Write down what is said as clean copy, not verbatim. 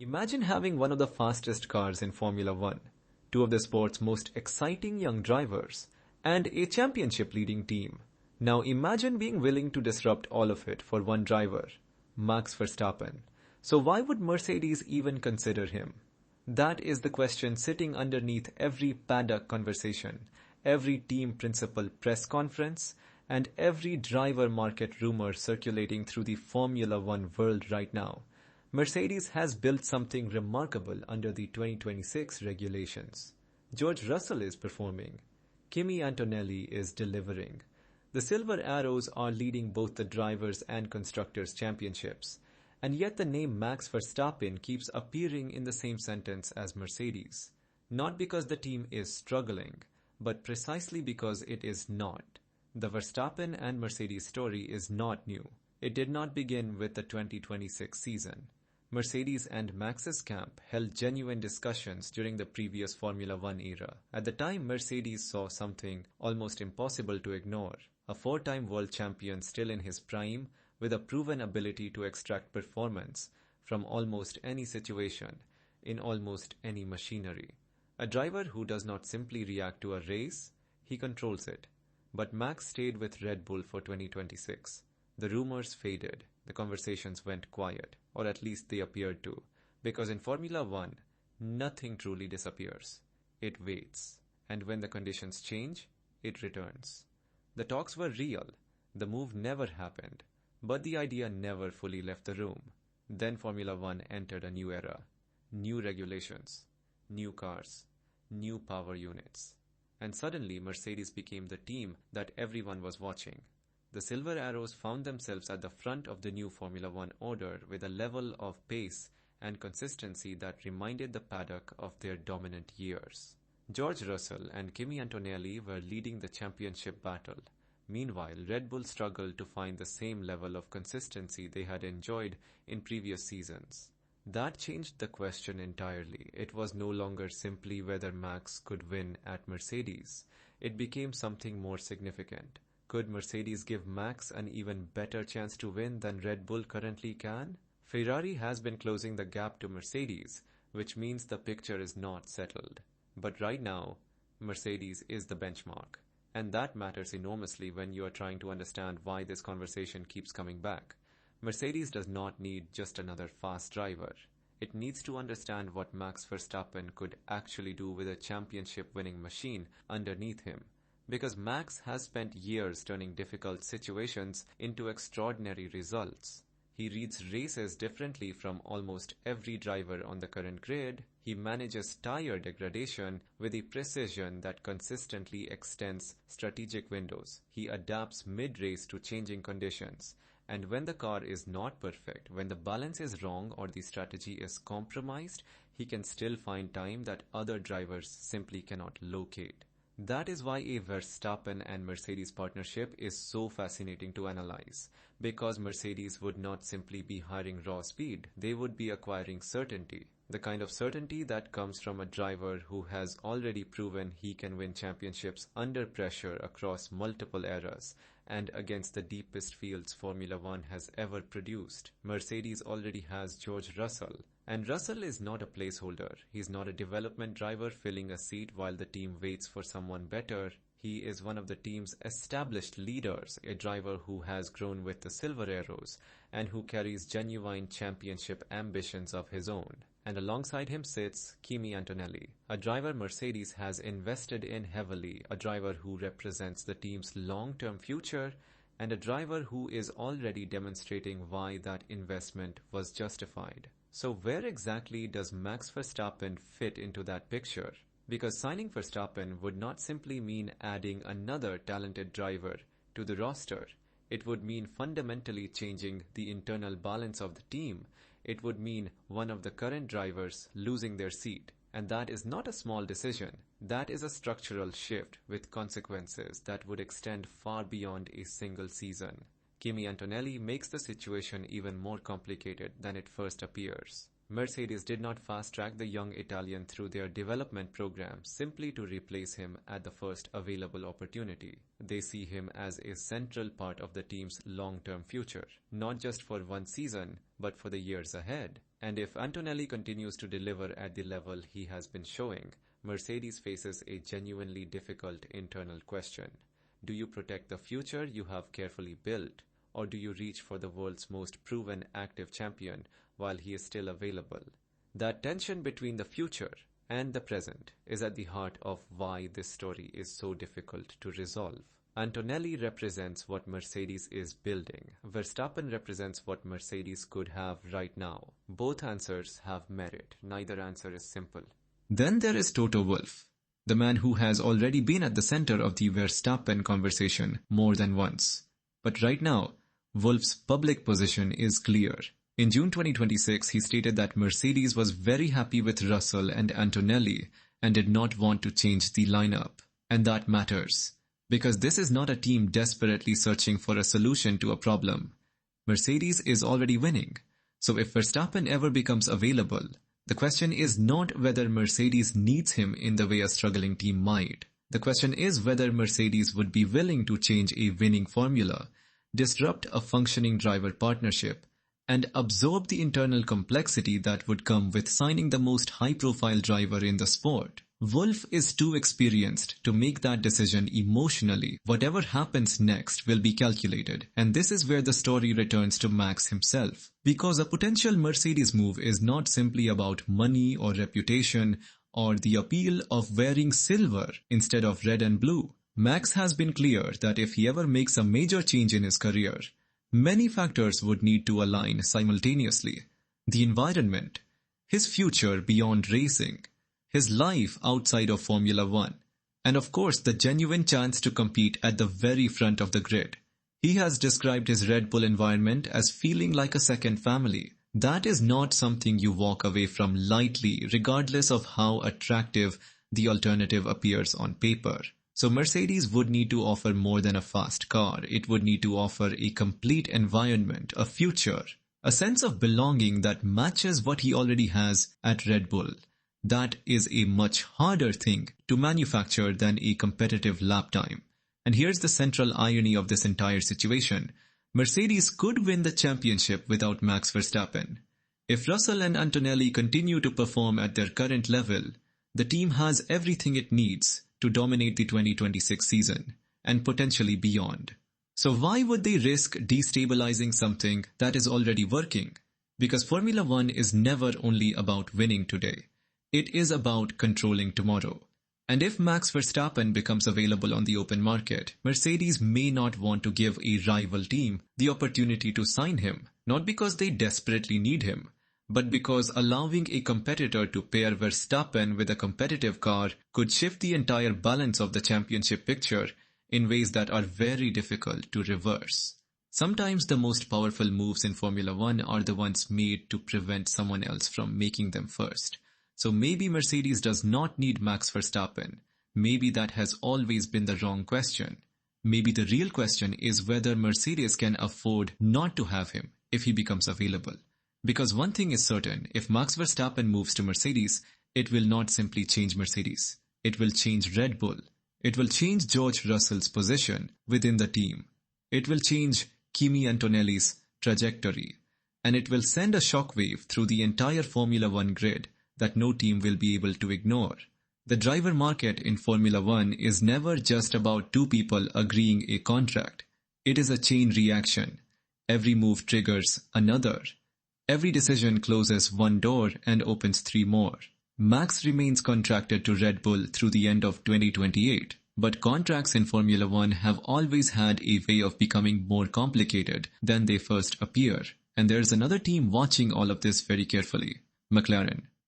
Imagine having one of the fastest cars in Formula One, two of the sport's most exciting young drivers, and a championship leading team. Now imagine being willing to disrupt all of it for one driver, Max Verstappen. So why would Mercedes even consider him? That is the question sitting underneath every paddock conversation, every team principal press conference, and every driver market rumor circulating through the Formula One world right now. Mercedes has built something remarkable under the 2026 regulations. George Russell is performing. Kimi Antonelli is delivering. The Silver Arrows are leading both the drivers' and constructors' championships. And yet the name Max Verstappen keeps appearing in the same sentence as Mercedes. Not because the team is struggling, but precisely because it is not. The Verstappen and Mercedes story is not new. It did not begin with the 2026 season. Mercedes and Max's camp held genuine discussions during the previous Formula One era. At the time, Mercedes saw something almost impossible to ignore: a four-time world champion still in his prime, with a proven ability to extract performance from almost any situation, in almost any machinery. A driver who does not simply react to a race, he controls it. But Max stayed with Red Bull for 2026. The rumors faded, the conversations went quiet, or at least they appeared to, because in Formula One, nothing truly disappears. It waits, and when the conditions change, it returns. The talks were real, the move never happened, but the idea never fully left the room. Then Formula One entered a new era. New regulations, new cars, new power units. And suddenly Mercedes became the team that everyone was watching. The Silver Arrows found themselves at the front of the new Formula One order with a level of pace and consistency that reminded the paddock of their dominant years. George Russell and Kimi Antonelli were leading the championship battle. Meanwhile, Red Bull struggled to find the same level of consistency they had enjoyed in previous seasons. That changed the question entirely. It was no longer simply whether Max could win at Mercedes. It became something more significant. Could Mercedes give Max an even better chance to win than Red Bull currently can? Ferrari has been closing the gap to Mercedes, which means the picture is not settled. But right now, Mercedes is the benchmark. And that matters enormously when you are trying to understand why this conversation keeps coming back. Mercedes does not need just another fast driver. It needs to understand what Max Verstappen could actually do with a championship-winning machine underneath him. Because Max has spent years turning difficult situations into extraordinary results. He reads races differently from almost every driver on the current grid. He manages tire degradation with a precision that consistently extends strategic windows. He adapts mid-race to changing conditions. And when the car is not perfect, when the balance is wrong or the strategy is compromised, he can still find time that other drivers simply cannot locate. That is why a Verstappen and Mercedes partnership is so fascinating to analyze. Because Mercedes would not simply be hiring raw speed, they would be acquiring certainty. The kind of certainty that comes from a driver who has already proven he can win championships under pressure across multiple eras and against the deepest fields Formula One has ever produced. Mercedes already has George Russell. And Russell is not a placeholder. He's not a development driver filling a seat while the team waits for someone better. He is one of the team's established leaders, a driver who has grown with the Silver Arrows and who carries genuine championship ambitions of his own. And alongside him sits Kimi Antonelli, a driver Mercedes has invested in heavily, a driver who represents the team's long-term future, and a driver who is already demonstrating why that investment was justified. So where exactly does Max Verstappen fit into that picture? Because signing Verstappen would not simply mean adding another talented driver to the roster. It would mean fundamentally changing the internal balance of the team. It would mean one of the current drivers losing their seat. And that is not a small decision. That is a structural shift with consequences that would extend far beyond a single season. Kimi Antonelli makes the situation even more complicated than it first appears. Mercedes did not fast-track the young Italian through their development program simply to replace him at the first available opportunity. They see him as a central part of the team's long-term future, not just for one season, but for the years ahead. And if Antonelli continues to deliver at the level he has been showing, Mercedes faces a genuinely difficult internal question. Do you protect the future you have carefully built, or do you reach for the world's most proven active champion while he is still available? That tension between the future and the present is at the heart of why this story is so difficult to resolve. Antonelli represents what Mercedes is building. Verstappen represents what Mercedes could have right now. Both answers have merit. Neither answer is simple. Then there is Toto Wolff, the man who has already been at the center of the Verstappen conversation more than once. But right now, Wolff's public position is clear. In June 2026, he stated that Mercedes was very happy with Russell and Antonelli and did not want to change the lineup. And that matters, because this is not a team desperately searching for a solution to a problem. Mercedes is already winning, so if Verstappen ever becomes available, the question is not whether Mercedes needs him in the way a struggling team might. The question is whether Mercedes would be willing to change a winning formula, disrupt a functioning driver partnership, and absorb the internal complexity that would come with signing the most high-profile driver in the sport. Wolff is too experienced to make that decision emotionally. Whatever happens next will be calculated, and this is where the story returns to Max himself. Because a potential Mercedes move is not simply about money or reputation or the appeal of wearing silver instead of red and blue. Max has been clear that if he ever makes a major change in his career, many factors would need to align simultaneously. The environment, his future beyond racing, his life outside of Formula One, and of course the genuine chance to compete at the very front of the grid. He has described his Red Bull environment as feeling like a second family. That is not something you walk away from lightly, regardless of how attractive the alternative appears on paper. So Mercedes would need to offer more than a fast car. It would need to offer a complete environment, a future, a sense of belonging that matches what he already has at Red Bull. That is a much harder thing to manufacture than a competitive lap time. And here's the central irony of this entire situation. Mercedes could win the championship without Max Verstappen. If Russell and Antonelli continue to perform at their current level, the team has everything it needs to dominate the 2026 season and potentially beyond. So why would they risk destabilizing something that is already working? Because Formula One is never only about winning today. It is about controlling tomorrow. And if Max Verstappen becomes available on the open market, Mercedes may not want to give a rival team the opportunity to sign him, not because they desperately need him, but because allowing a competitor to pair Verstappen with a competitive car could shift the entire balance of the championship picture in ways that are very difficult to reverse. Sometimes the most powerful moves in Formula One are the ones made to prevent someone else from making them first. So maybe Mercedes does not need Max Verstappen. Maybe that has always been the wrong question. Maybe the real question is whether Mercedes can afford not to have him if he becomes available. Because one thing is certain, if Max Verstappen moves to Mercedes, it will not simply change Mercedes. It will change Red Bull. It will change George Russell's position within the team. It will change Kimi Antonelli's trajectory. And it will send a shockwave through the entire Formula One grid that no team will be able to ignore. The driver market in Formula One is never just about two people agreeing a contract. It is a chain reaction. Every move triggers another. Every decision closes one door and opens three more. Max remains contracted to Red Bull through the end of 2028, but contracts in Formula One have always had a way of becoming more complicated than they first appear. And there's another team watching all of this very carefully, McLaren.